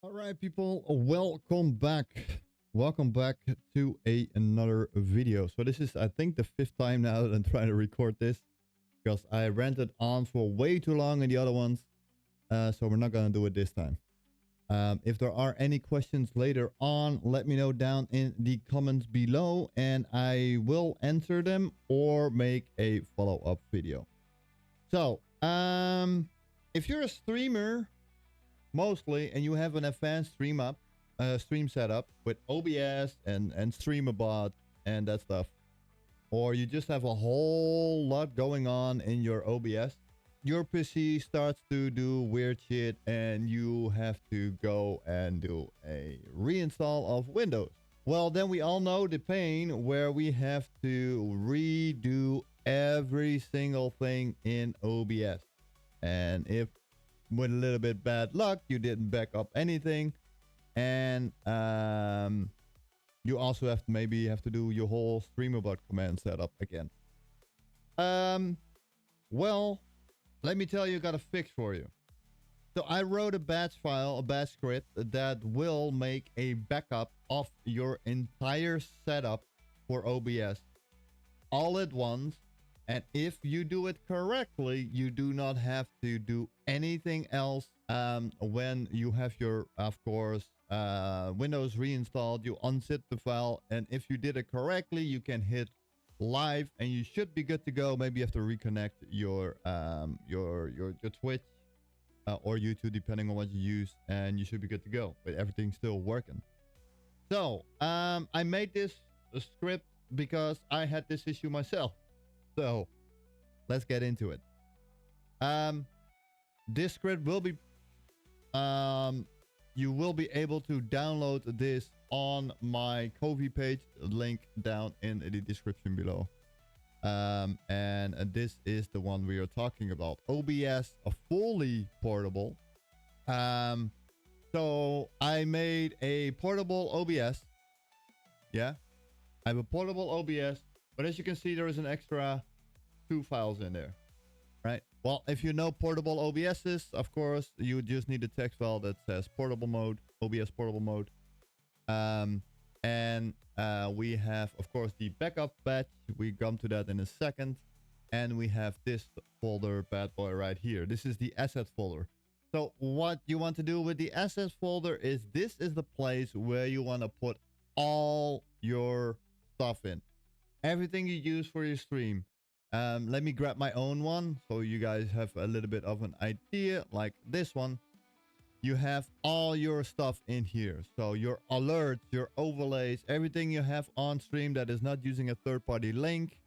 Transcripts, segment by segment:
All right, people, welcome back. Welcome back to another video. So this is, I think, the fifth time now that I'm trying to record this because I rented on for way too long in the other ones. So we're not gonna do it this time. If there are any questions later on, let me know down in the comments below, and I will answer them or make a follow-up video. So, if you're a streamer mostly, and you have an advanced stream setup with OBS and StreamerBot and that stuff, or you just have a whole lot going on in your OBS, your PC starts to do weird shit, and you have to go and do a reinstall of Windows. Well, then we all know the pain where we have to redo every single thing in OBS. And if with a little bit bad luck, you didn't back up anything, and you also have to do your whole streamerbot command setup again. Well, let me tell you, got a fix for you. So I wrote a batch file, a batch script that will make a backup of your entire setup for OBS all at once. And if you do it correctly, you do not have to do anything else when you have your, of course, Windows reinstalled. You unzip the file, and if you did it correctly, you can hit live, and you should be good to go. Maybe you have to reconnect your Twitch or YouTube, depending on what you use, and you should be good to go. But everything's still working. So I made this script because I had this issue myself. So let's get into it. This script will be, you will be able to download this on my Ko-fi page, link down in the description below. And this is the one we are talking about. OBS, a fully portable. So I made a portable OBS. Yeah, I have a portable OBS, but as you can see, there is an extra 2 files in there, right? Well, if you know portable OBSs, of course, you just need a text file that says portable mode, OBS portable mode. And we have, of course, the backup batch. We come to that in a second. And we have this folder, bad boy, right here. This is the asset folder. So what you want to do with the asset folder is this is the place where you want to put all your stuff in. Everything you use for your stream. Let me grab my own one so you guys have a little bit of an idea. Like this one. You have all your stuff in here. So your alerts, your overlays, everything you have on stream that is not using a third-party link,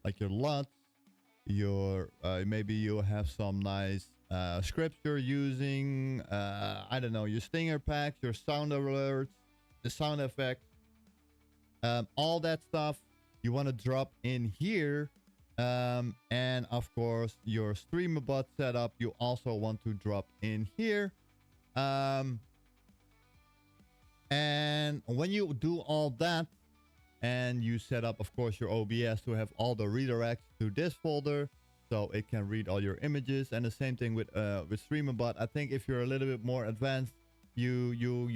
like your LUTs, your maybe you have some nice scripts you're using. I don't know, your stinger packs, your sound alerts, the sound effects, all that stuff you want to drop in here. And of course, your StreamerBot setup you also want to drop in here. And when you do all that and you set up, of course, your OBS to have all the redirects to this folder so it can read all your images, and the same thing with StreamerBot. I think if you're a little bit more advanced, you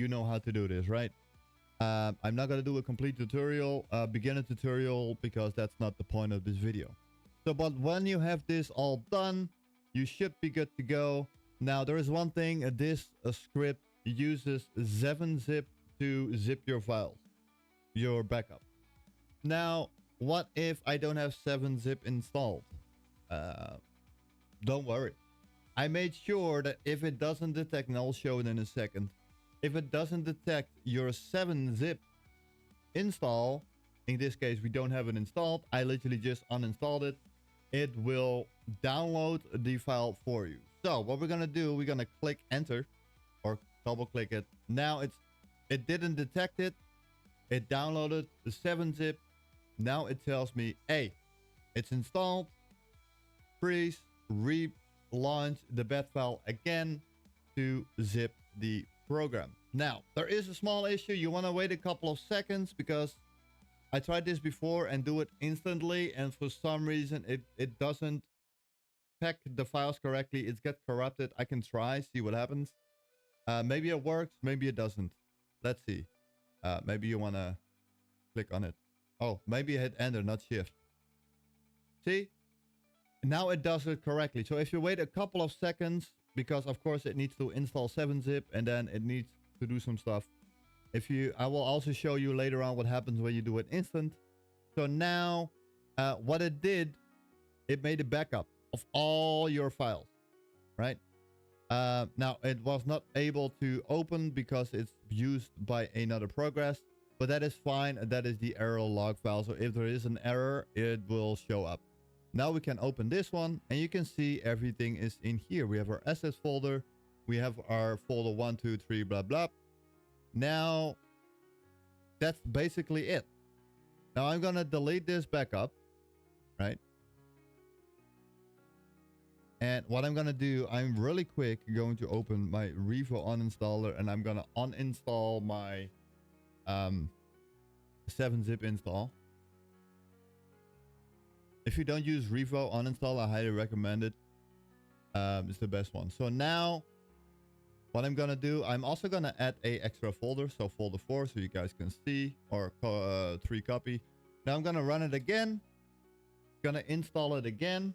know how to do this, right? I'm not going to do a complete tutorial, beginner tutorial, because that's not the point of this video. So, but when you have this all done, you should be good to go. Now, there is one thing, this script uses 7-zip to zip your files, your backup. Now, what if I don't have 7-zip installed? Don't worry. I made sure that if it doesn't detect, and I'll show it in a second, if it doesn't detect your 7-zip install, in this case, we don't have it installed, I literally just uninstalled it. It will download the file for you. So what we're gonna do, we're gonna click enter or double click it. Now it didn't detect it. It downloaded the 7-zip. Now it tells me, hey, it's installed. Please relaunch the bat file again to zip the program. Now there is a small issue. You want to wait a couple of seconds because I tried this before and do it instantly, and for some reason it doesn't pack the files correctly. It gets corrupted. I can try, see what happens. Maybe it works, maybe it doesn't. Let's see. Maybe you want to click on it. Oh, maybe hit enter, not shift. See? Now it does it correctly. So if you wait a couple of seconds, because of course it needs to install 7-zip and then it needs to do some stuff. I will also show you later on what happens when you do it instant. So now what it did, it made a backup of all your files, right? Now it was not able to open because it's used by another progress, but that is fine. That is the error log file. So if there is an error, it will show up. Now we can open this one and you can see everything is in here. We have our assets folder. We have our folder 1, 2, 3, blah, blah. Now that's basically it. Now I'm going to delete this backup, right? And what I'm going to do, I'm really quick going to open my Revo uninstaller and I'm going to uninstall my 7-zip install. If you don't use Revo uninstall, I highly recommend it. It's the best one. So now what I'm going to do, I'm also going to add a extra folder. So folder 4 so you guys can see, or 3 copy. Now I'm going to run it again. Going to install it again.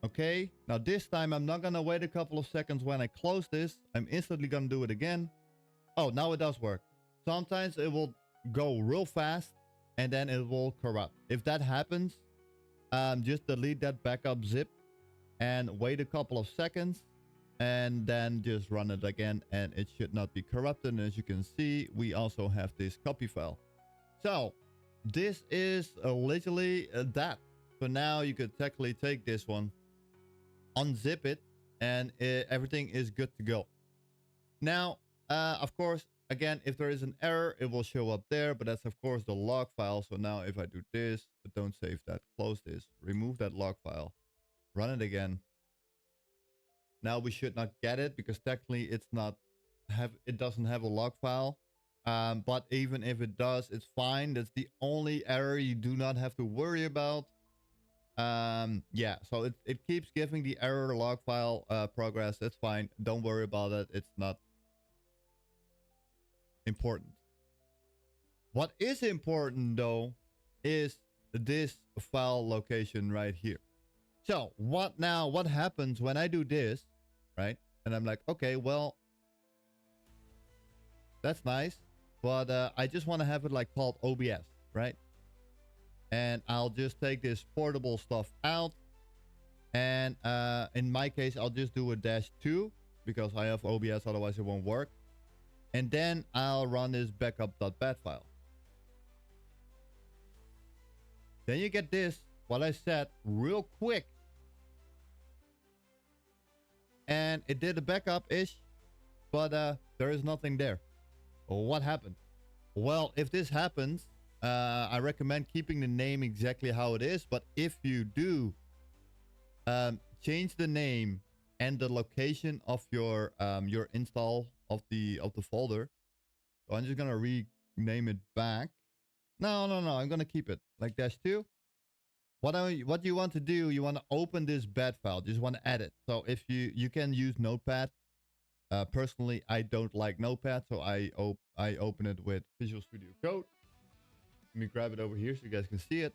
Okay, now this time I'm not going to wait a couple of seconds when I close this. I'm instantly going to do it again. Oh, now it does work. Sometimes it will go real fast and then it will corrupt. If that happens, just delete that backup zip and wait a couple of seconds and then just run it again and it should not be corrupted. And as you can see, we also have this copy file. So this is literally that. So now you could technically take this one, unzip it, and everything is good to go. Now, of course, again, if there is an error, it will show up there, but that's of course the log file. So now if I do this, but don't save that, close this, remove that log file, run it again. Now we should not get it because technically it doesn't have a log file. But even if it does, it's fine. That's the only error you do not have to worry about. Yeah, so it keeps giving the error log file progress. That's fine. Don't worry about it. It's not important. What is important though is this file location right here. So what happens when I do this, right? And I'm like, okay, well, that's nice, but I just want to have it like called OBS, right? And I'll just take this portable stuff out. And in my case, I'll just do a -2 because I have OBS, otherwise it won't work. And then I'll run this backup.bat file. Then you get this, what I said, real quick. And it did a backup-ish, but there is nothing there. What happened? Well, if this happens, I recommend keeping the name exactly how it is. But if you do change the name and the location of your install of the folder, so I'm just gonna rename it back. No, I'm gonna keep it like -2. What you want to do, you want to open this bat file. Just want to add it. So if you can use Notepad. Personally, I don't like Notepad, so I open it with Visual Studio Code. Let me grab it over here so you guys can see it.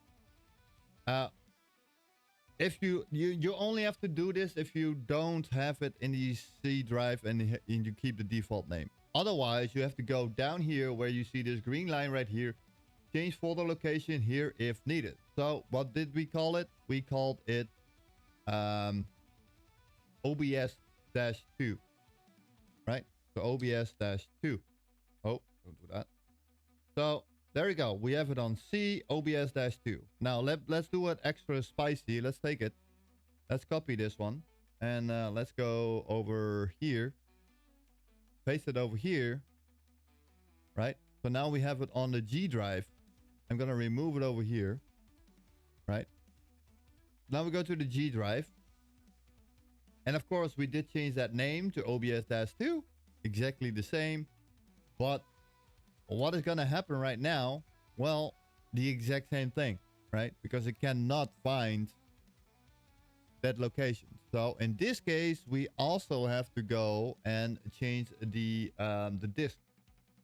If you only have to do this if you don't have it in the C drive and you keep the default name. Otherwise, you have to go down here where you see this green line right here. Change folder location here if needed. So what did we call it? We called it OBS-2. Right? So OBS-2. Oh, don't do that. So there we go. We have it on C, OBS-2. Now let's do it extra spicy. Let's take it. Let's copy this one. And let's go over here. Paste it over here. Right? So now we have it on the G drive. I'm going to remove it over here. Right? Now we go to the G drive. And of course, we did change that name to OBS-2. Exactly the same. But what is going to happen right now? Well, the exact same thing, right? Because it cannot find that location. So in this case, we also have to go and change the disk.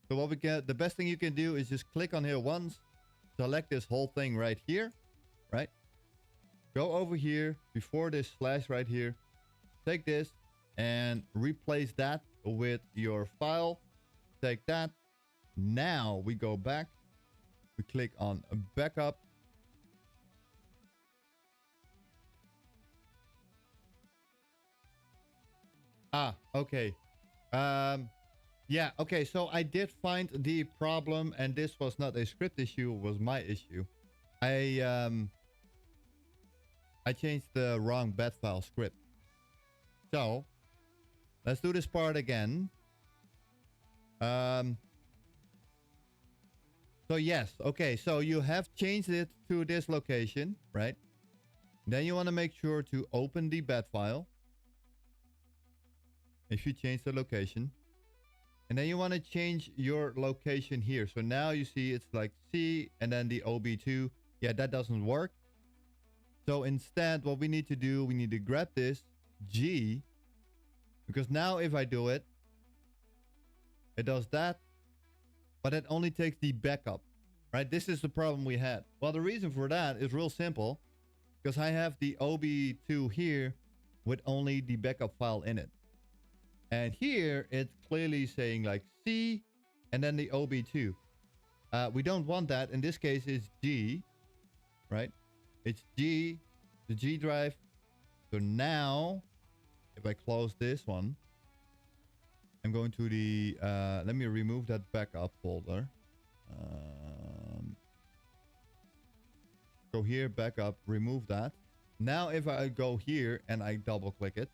So what we can, the best thing you can do is just click on here once, select this whole thing right here, right? Go over here before this slash right here, take this and replace that with your file. Take that. Now we go back. We click on backup. Okay. Yeah, okay. So I did find the problem, and this was not a script issue, it was my issue. I changed the wrong bat file script. So let's do this part again. So yes, okay. So you have changed it to this location, right? Then you want to make sure to open the bat file. If you change the location. And then you want to change your location here. So now you see it's like C and then the OB2. Yeah, that doesn't work. So instead, what we need to do, we need to grab this G. Because now if I do it, it does that. But it only takes the backup, right? This is the problem we had. Well, the reason for that is real simple. Because I have the OB2 here with only the backup file in it. And here it's clearly saying like C and then the OB2. We don't want that. In this case, it's G, right? It's G, the G drive. So now, if I close this one, I'm going to the, let me remove that backup folder. Go here, backup, remove that. Now, if I go here and I double click it,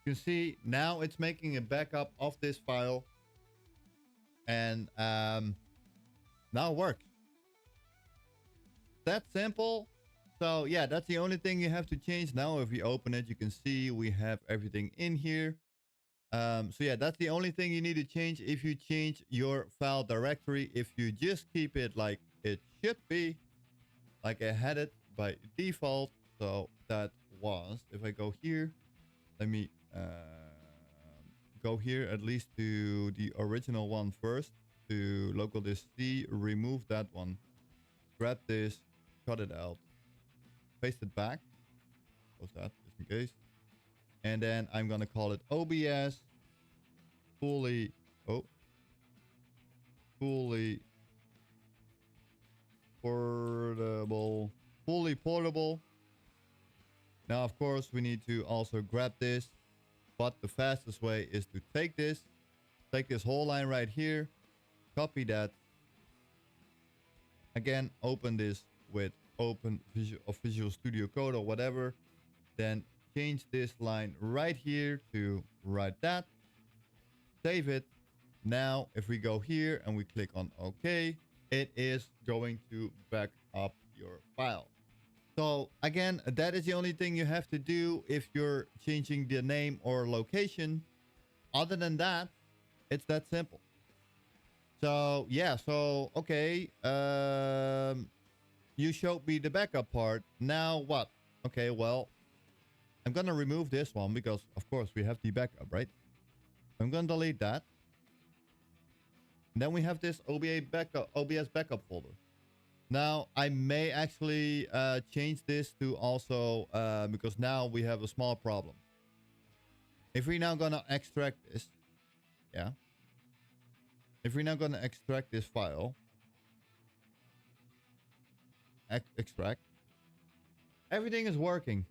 you can see now it's making a backup of this file. And now it works. That's simple. So yeah, that's the only thing you have to change. Now if you open it, you can see we have everything in here. So yeah, that's the only thing you need to change. If you change your file directory, if you just keep it like it should be, like I had it by default. So that was, if I go here, let me go here at least to the original one first, to local disk C, remove that one, grab this, cut it out, paste it back, close that just in case, and then I'm gonna call it OBS fully portable, fully portable. Now of course we need to also grab this, but the fastest way is to take this whole line right here, copy that, again open this with open Visual Studio Code or whatever, then change this line right here to write that, save it. Now if we go here and we click on OK, it is going to back up your file. So again, that is the only thing you have to do if you're changing the name or location. Other than that, it's that simple. So yeah, so okay, you showed me the backup part. Now what? Okay, well, I'm gonna remove this one because of course we have the backup, right? I'm gonna delete that. And then we have this OBS backup folder. Now I may actually change this to also because now we have a small problem. If we're now gonna extract this, yeah. If we're now gonna extract this file, extract, everything is working.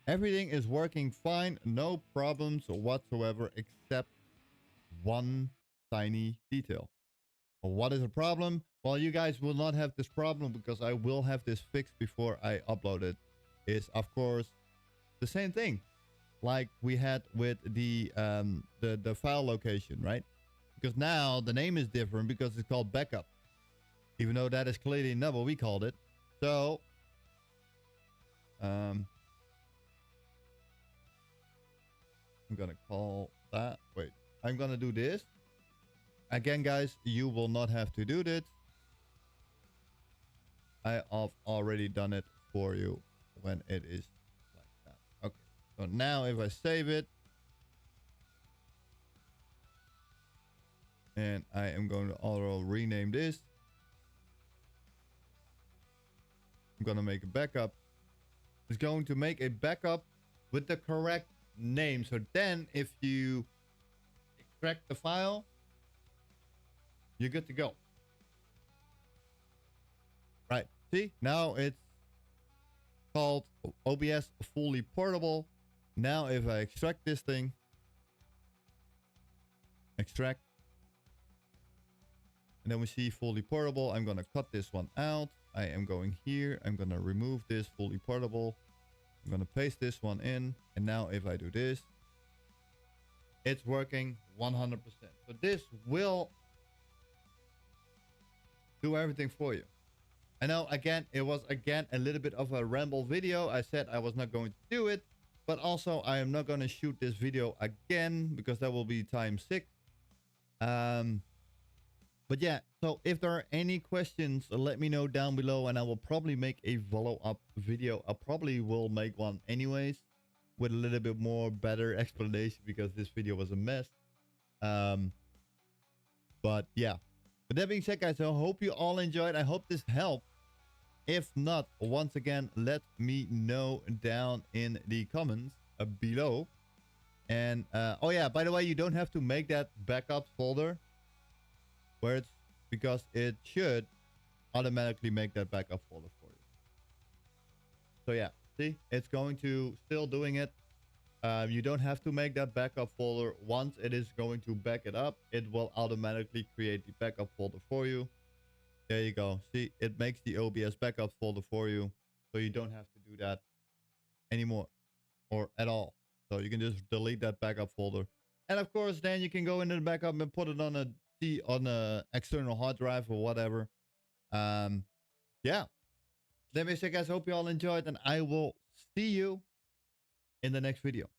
Everything is working fine, no problems whatsoever, except one tiny detail. What is the problem? Well, you guys will not have this problem because I will have this fixed before I upload it. Is of course the same thing like we had with the file location, right? Because now the name is different because it's called backup, even though that is clearly not what we called it. So I'm gonna call that. Wait, I'm gonna do this. Again, guys, you will not have to do this. I have already done it for you when it is like that. Okay, so now if I save it, and I am going to auto rename this, I'm going to make a backup. It's going to make a backup with the correct name. So then if you extract the file, you're good to go. Right. See, now it's called OBS fully portable. Now if I extract this thing, extract, and then we see fully portable. I'm going to cut this one out. I am going here. I'm going to remove this fully portable. I'm going to paste this one in. And now if I do this, it's working 100%. So this will do everything for you. I know, again, it was again a little bit of a ramble video. I said I was not going to do it, but also I am not going to shoot this video again because that will be time 6. But yeah, so if there are any questions, let me know down below and I will probably make a follow-up video. I probably will make one anyways with a little bit more better explanation because this video was a mess. But yeah, with that being said, guys, I hope you all enjoyed. I hope this helped. If not, once again, let me know down in the comments below. And oh yeah, by the way, you don't have to make that backup folder where it's, because it should automatically make that backup folder for you. So yeah, see, it's going to still doing it. You don't have to make that backup folder. Once it is going to back it up, it will automatically create the backup folder for you. There you go. See, it makes the OBS backup folder for you. So you don't have to do that anymore or at all. So you can just delete that backup folder. And of course, then you can go into the backup and put it on a external hard drive or whatever. Yeah. That being said, guys, hope you all enjoyed and I will see you in the next video.